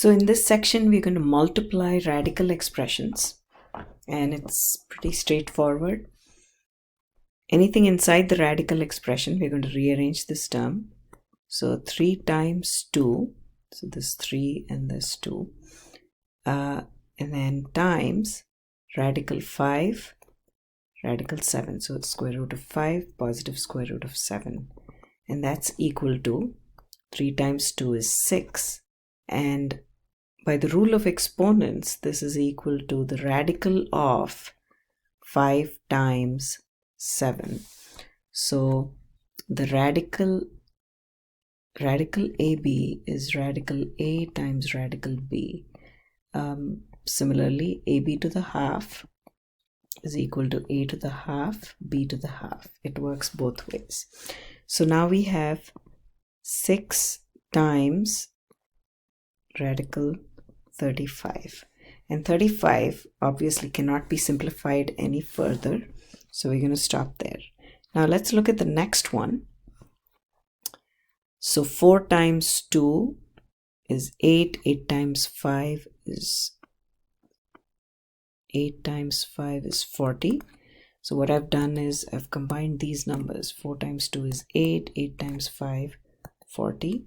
So in this section, we're going to multiply radical expressions, and it's pretty straightforward. Anything inside the radical expression, we're going to rearrange this term. So 3 times 2, so this 3 and this 2, and then times radical 5, radical 7. So it's square root of 5, positive square root of 7. And that's equal to 3 times 2 is 6. And by the rule of exponents, this is equal to the radical of 5 times 7. So the radical AB is radical A times radical B. Similarly, AB to the half is equal to A to the half, B to the half. It works both ways. So now we have 6 times radical 35. And 35 obviously cannot be simplified any further. So we're going to stop there. Now let's look at the next one. So 4 times 2 is 8. 8 times 5 is 40. So what I've done is I've combined these numbers. 4 times 2 is 8. 8 times 5, 40.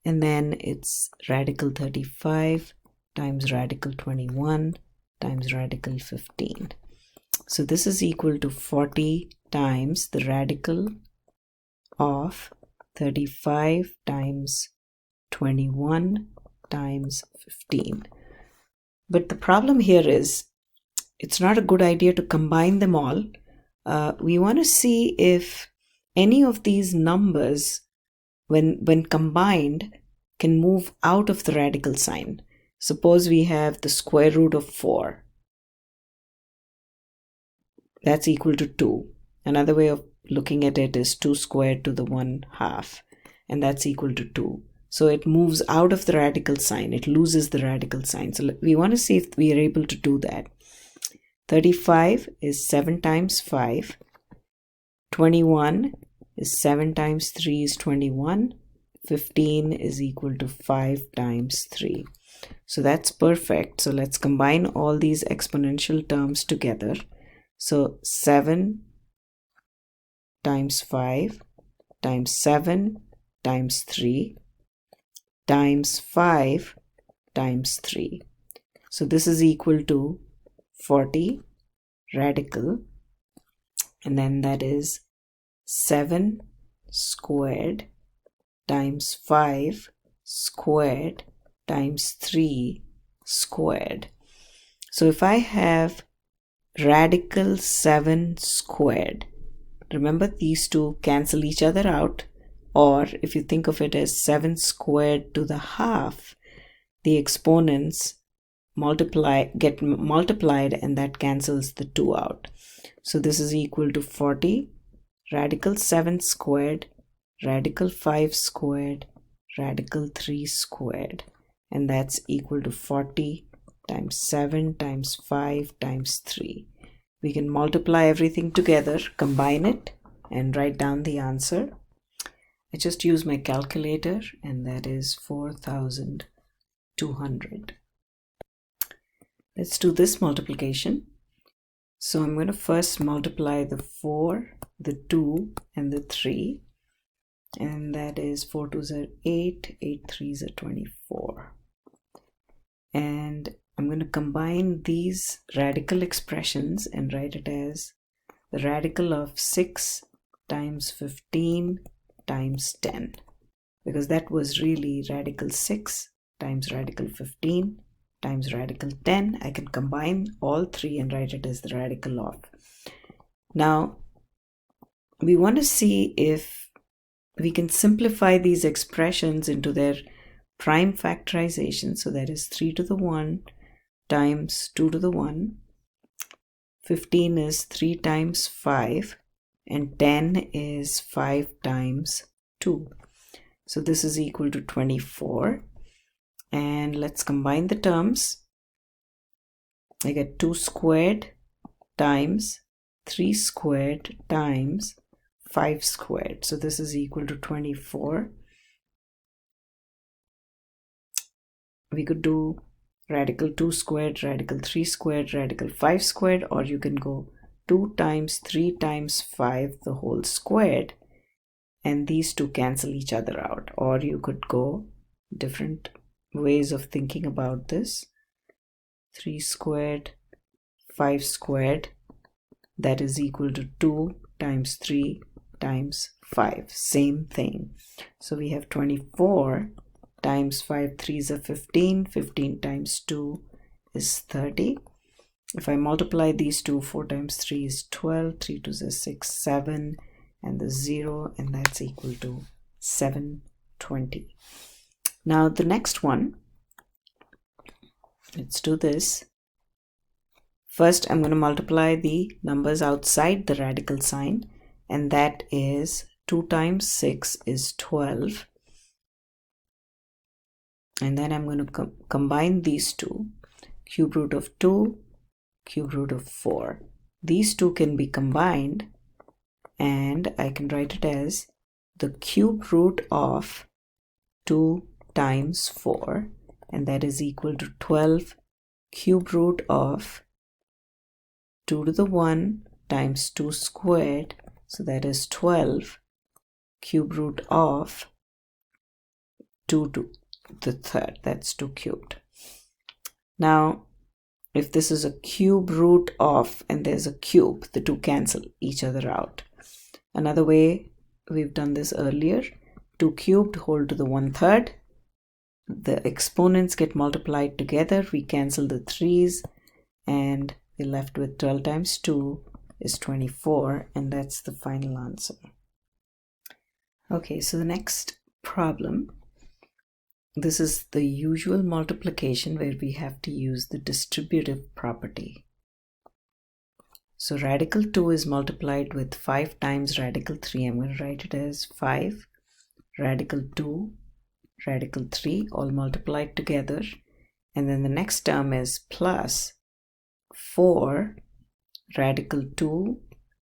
And then it's radical 35 times radical 21 times radical 15. So this is equal to 40 times the radical of 35 times 21 times 15. But the problem here is it's not a good idea to combine them all. We want to see if any of these numbers, when combined, can move out of the radical sign. Suppose we have the square root of 4. That's equal to 2. Another way of looking at it is 2 squared to the 1/2, and that's equal to 2. So it moves out of the radical sign. It loses the radical sign. So we want to see if we are able to do that. 35 is 7 times 5. 21 is 7 times 3 is 21. 15 is equal to 5 times 3. So that's perfect. So let's combine all these exponential terms together. So 7 times 5 times 7 times 3 times 5 times 3. So this is equal to 40 radical, and then that is 7 squared times 5 squared times 3 squared. So if I have radical 7 squared, remember these two cancel each other out, or if you think of it as 7 squared to the half, the exponents get multiplied and that cancels the 2 out. So this is equal to 40 radical 7 squared, radical 5 squared, radical 3 squared, and that's equal to 40 times 7 times 5 times 3. We can multiply everything together, combine it, and write down the answer. I just use my calculator, and that is 4,200. Let's do this multiplication. So I'm going to first multiply the 4, the 2, and the 3. And that is 4 2s are 8, 8 3s are 24. And I'm going to combine these radical expressions and write it as the radical of 6 times 15 times 10. Because that was really radical 6 times radical 15 times radical 10. I can combine all three and write it as the radical of. Now, we want to see if we can simplify these expressions into their prime factorization. So that is 3 to the 1 times 2 to the 1. 15 is 3 times 5, and 10 is 5 times 2. So this is equal to 24. And let's combine the terms. I get 2 squared times 3 squared times 5 squared. So this is equal to 24. we could do radical 2 squared, radical 3 squared, radical 5 squared, or you can go 2 times 3 times 5 the whole squared, and these two cancel each other out. Or you could go different ways of thinking about this. 3 squared, 5 squared, that is equal to 2 times 3 times 5. Same thing. So we have 24 times 5 3s are 15. 15 times 2 is 30. If I multiply these two, 4 times 3 is 12. 3 2s are 6, 7, and the 0, and that's equal to 720. Now the next one, let's do this. First, I'm going to multiply the numbers outside the radical sign, and that is 2 times 6 is 12. And then I'm going to combine these two. Cube root of 2, cube root of 4. These two can be combined, and I can write it as the cube root of 2 times 4, and that is equal to 12 cube root of 2 to the 1 times 2 squared, so that is 12 cube root of 2 to the third, that's 2 cubed. Now if this is a cube root of and there's a cube, the two cancel each other out. Another way, we've done this earlier, 2 cubed whole to the 1/3. The exponents get multiplied together, we cancel the 3's, and we're left with 12 times 2 is 24, and that's the final answer. Okay, so the next problem, this is the usual multiplication where we have to use the distributive property. So radical 2 is multiplied with 5 times radical 3. I'm going to write it as 5 radical 2 radical 3 all multiplied together, and then the next term is plus 4 radical 2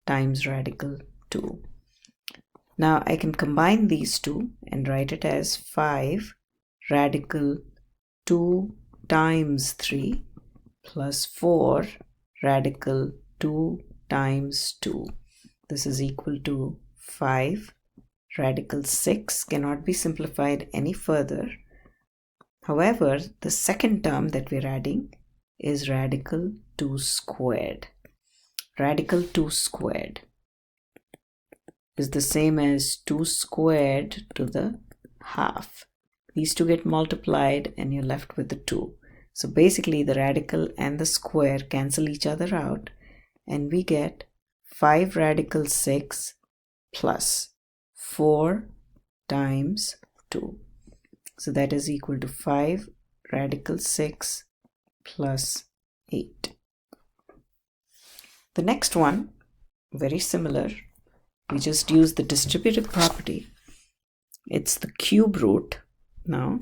times radical 2. Now I can combine these two and write it as 5 radical 2 times 3 plus 4 radical 2 times 2. This is equal to 5 radical 6. Cannot be simplified any further. However, the second term that we're adding is radical 2 squared. Radical 2 squared is the same as 2 squared to the half. These two get multiplied and you're left with the 2. So basically the radical and the square cancel each other out, and we get 5 radical 6 plus 4 times 2. So that is equal to 5 radical 6 plus 8. The next one, very similar. We just use the distributive property. It's the cube root now.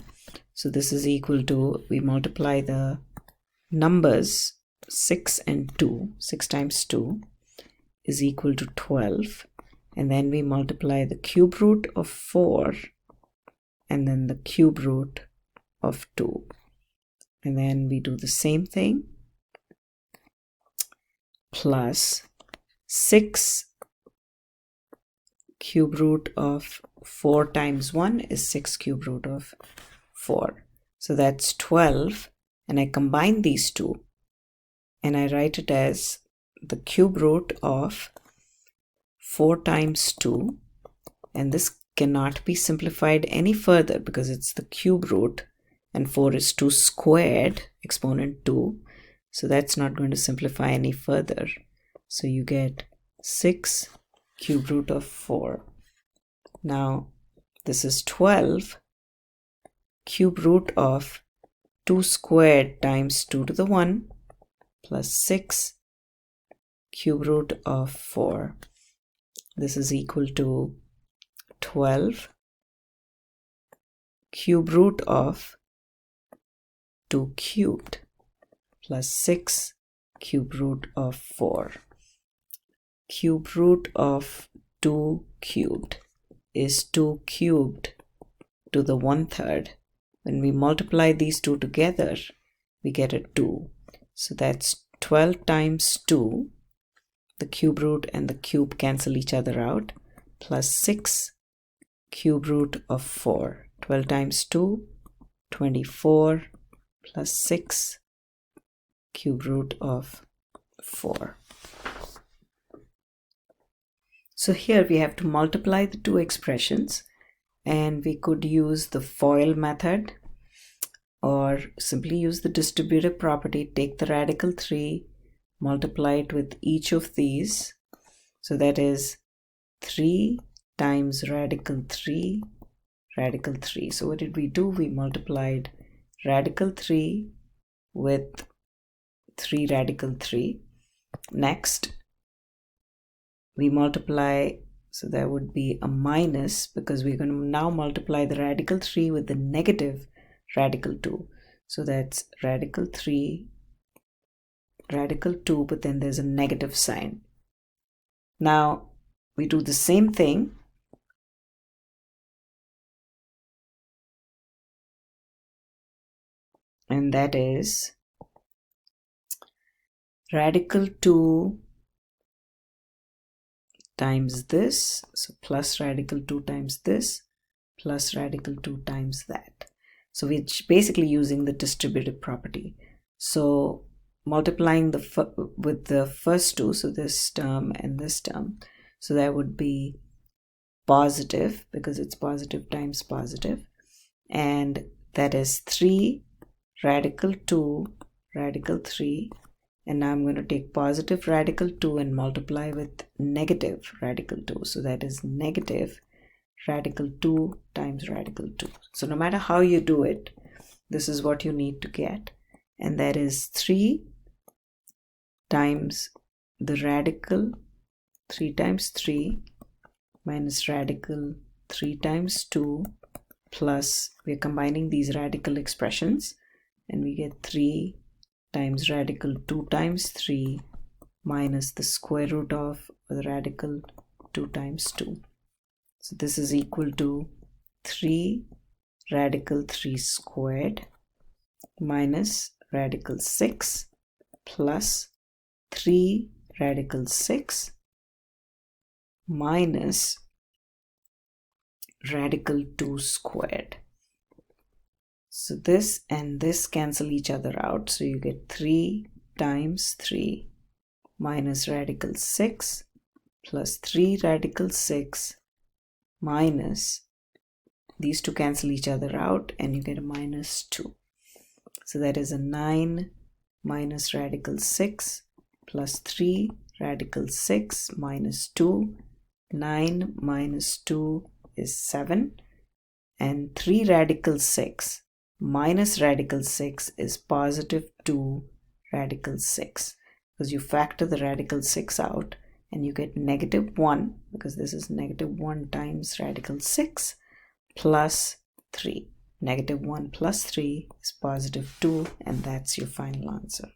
So this is equal to, we multiply the numbers 6 and 2. 6 times 2 is equal to 12. And then we multiply the cube root of 4 and then the cube root of 2. And then we do the same thing, plus 6 cube root of 4 times 1 is 6 cube root of 4. So that's 12, and I combine these two and I write it as the cube root of 4 times 2, and this cannot be simplified any further because it's the cube root and 4 is 2 squared, exponent 2, so that's not going to simplify any further. So you get 6 cube root of 4. Now this is 12 cube root of 2 squared times 2 to the 1 plus 6 cube root of 4. This is equal to 12 cube root of 2 cubed plus 6 cube root of 4. Cube root of 2 cubed is 2 cubed to the 1/3, When we multiply these two together, we get a 2. So that's 12 times 2. The cube root and the cube cancel each other out, plus 6 cube root of 4. 12 times 2, 24, plus 6 cube root of 4. So here we have to multiply the two expressions, and we could use the FOIL method or simply use the distributive property. Take the radical 3, multiply it with each of these. So that is 3 times radical 3, radical 3. So what did we do? We multiplied radical 3 with 3 radical 3. Next, we multiply, so that would be a minus, because we're going to now multiply the radical 3 with the negative radical 2. So that's radical 3, radical 2, but then there's a negative sign. Now we do the same thing. And that is radical 2 times this, so plus radical 2 times this, plus radical 2 times that. So we're basically using the distributive property. So multiplying with the first two, so this term and this term, so that would be positive, because it's positive times positive, and that is 3 radical 2 radical 3. And now I'm going to take positive radical 2 and multiply with negative radical 2. So that is negative radical 2 times radical 2. So no matter how you do it, this is what you need to get. And that is 3 times the radical 3 times 3 minus radical 3 times 2, plus we're combining these radical expressions, and we get 3 times radical 2 times 3 minus the square root of the radical 2 times 2. So this is equal to 3 radical 3 squared minus radical 6 plus 3 radical 6 minus radical 2 squared. So this and this cancel each other out. So you get 3 times 3 minus radical 6 plus 3 radical 6 minus, these two cancel each other out, and you get a minus 2. So that is a 9 minus radical 6 plus 3 radical 6 minus 2. 9 minus 2 is 7, and 3 radical 6 minus radical 6 is positive 2 radical 6, because you factor the radical 6 out and you get negative 1, because this is negative 1 times radical 6 plus 3. Negative 1 plus 3 is positive 2, and that's your final answer.